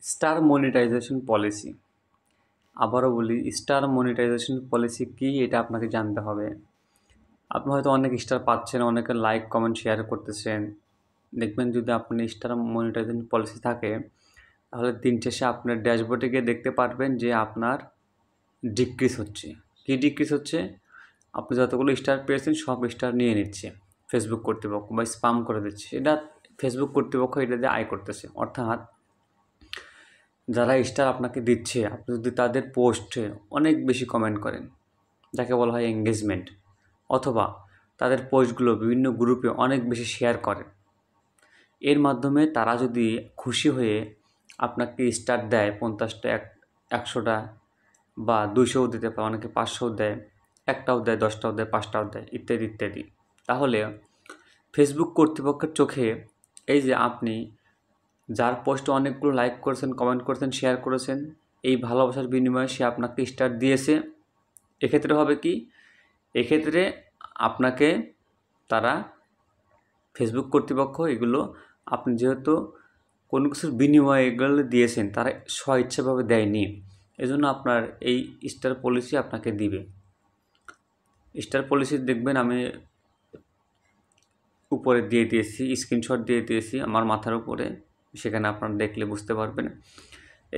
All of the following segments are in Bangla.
Star monetization policy. আবারও বলি, স্টার মনিটাইজেশন পলিসি কী এটা আপনাকে জানতে হবে। আপনি হয়তো অনেক স্টার পাচ্ছেন, অনেকে লাইক কমেন্ট শেয়ার করতেছেন। দেখবেন যদি আপনি স্টার মনিটাইজেশন পলিসি থাকে তাহলে দিন শেষে আপনার ড্যাশবোর্ডে গিয়ে দেখতে পারবেন যে আপনার ডিক্রিজ হচ্ছে। কী ডিক্রিজ হচ্ছে? আপনি যতগুলো স্টার পেয়েছেন সব স্টার নিয়ে নিচ্ছে ফেসবুক কর্তৃপক্ষ বা স্পাম করে দিচ্ছে। এটা ফেসবুক কর্তৃপক্ষ এটা দিয়ে আয় করতেছে। অর্থাৎ যারা স্টার আপনাকে দিচ্ছে, আপনি যদি তাদের পোস্টে অনেক বেশি কমেন্ট করেন, যাকে বলা হয় এঙ্গেজমেন্ট, অথবা তাদের পোস্টগুলো বিভিন্ন গ্রুপে অনেক বেশি শেয়ার করেন, এর মাধ্যমে তারা যদি খুশি হয়ে আপনাকে স্টার দেয় 50টা, 100টা বা 200ও দিতে পারে, অনেকে 500 দেয়, 1টাও দেয়, 10টাও দেয়, 5টাও দেয়, ইত্যাদি ইত্যাদি। তাহলে ফেসবুক কর্তৃপক্ষের চোখে এই যে আপনি যার পোস্টে অনেকগুলো লাইক করেছেন, কমেন্ট করেছেন, শেয়ার করেছেন, এই ভালোবাসার বিনিময়ে সে আপনাকে স্টার দিয়েছে, এক্ষেত্রে হবে কি? এক্ষেত্রে আপনাকে তারা ফেসবুক কর্তৃপক্ষ এগুলো আপনি যেহেতু কোনো কিছুর বিনিময়ে এগুলো দিয়েছেন, তারা স্বইচ্ছাভাবে দেয়নি, এজন্য আপনার এই স্টার পলিসি আপনাকে দিবে। স্টার পলিসি দেখবেন আমি উপরে দিয়ে দিয়েছি, স্ক্রিনশট দিয়ে দিয়েছি আমার মাথার উপরে, সেখানে আপনারা দেখলে বুঝতে পারবেন।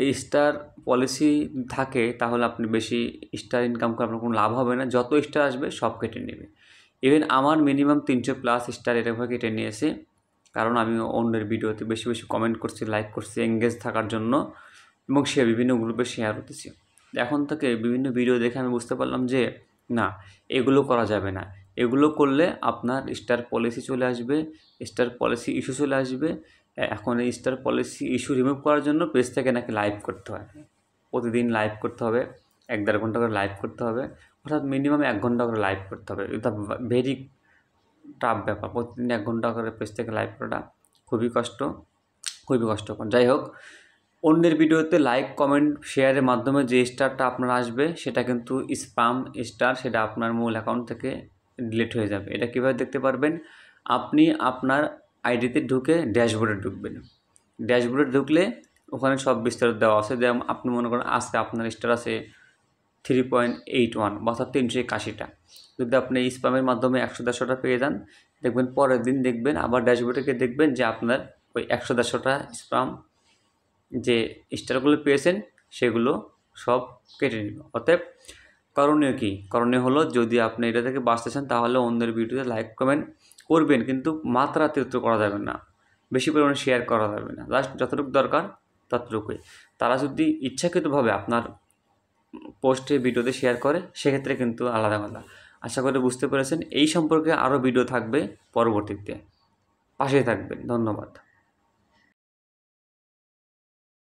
এই স্টার পলিসি থাকে তাহলে আপনি বেশি স্টার ইনকাম করে আপনার কোনো লাভ হবে না, যত স্টার আসবে সব কেটে নেবে। ইভেন আমার মিনিমাম 300+ স্টার এরকমভাবে কেটে নিয়েছে, কারণ আমি অন্যের ভিডিওতে বেশি বেশি কমেন্ট করছি, লাইক করছি এঙ্গেজ থাকার জন্য, এবং সে বিভিন্ন গ্রুপে শেয়ার হতেছি। এখন থেকে বিভিন্ন ভিডিও দেখে আমি বুঝতে পারলাম যে না, এগুলো করা যাবে না। এগুলো করলে আপনার স্টার পলিসি চলে আসবে, স্টার পলিসি ইস্যু চলে আসবে। এখন এই স্টার পলিসি ইস্যু রিমুভ করার জন্য পেজ থেকে নাকি লাইভ করতে হয়, প্রতিদিন লাইভ করতে হবে, 1-1.5 ঘন্টা করে লাইভ করতে হবে, অর্থাৎ মিনিমাম 1 ঘন্টা করে লাইভ করতে হবে। এটা ভেরি টাফ ব্যাপার, প্রতিদিন 1 ঘন্টা করে পেজ থেকে লাইভ করাটা খুবই কষ্টকর। যাই হোক, অন্যের ভিডিওতে লাইক কমেন্ট শেয়ারের মাধ্যমে যে স্টারটা আপনার আসবে সেটা কিন্তু স্প্যাম স্টার, সেটা আপনার মূল অ্যাকাউন্ট থেকে ডিলিট হয়ে যাবে। এটা কীভাবে দেখতে পারবেন? আপনি আপনার আইডিতে ঢুকে ড্যাশবোর্ডে ঢুকবেন। ড্যাশবোর্ডে ঢুকলে ওখানে সব বিস্তারিত দেওয়া আছে। যেমন আপনি মনে করেন আজকে আপনার স্টার আছে 3.81 অর্থাৎ 381টা। যদি আপনি এই স্প্যামের মাধ্যমে 100-150টা পেয়ে যান, দেখবেন পরের দিন দেখবেন আবার ড্যাশবোর্ডে গিয়ে দেখবেন যে আপনার ওই 100-150টা স্প্যাম যে স্টারগুলো পেয়েছেন সেগুলো সব কেটে নিল। অতএব করণীয় কী? করণীয় হলো, যদি আপনি এটা থেকে বাঁচতে চান তাহলে অন্যের ভিডিওতে লাইক কমেন্ট করবেন, কিন্তু মাত্রাতিরিক্ত করা যাবে না, বেশি পরিমাণে শেয়ার করা যাবে না, জাস্ট যতটুকু দরকার ততটুকুই। তারা যদি ইচ্ছাকৃতভাবে আপনার পোস্টে ভিডিওতে শেয়ার করে সেক্ষেত্রে কিন্তু আলাদা কথা। আশা করি বুঝতে পেরেছেন। এই সম্পর্কে আরও ভিডিও থাকবে পরবর্তীতে, পাশে থাকবেন। ধন্যবাদ।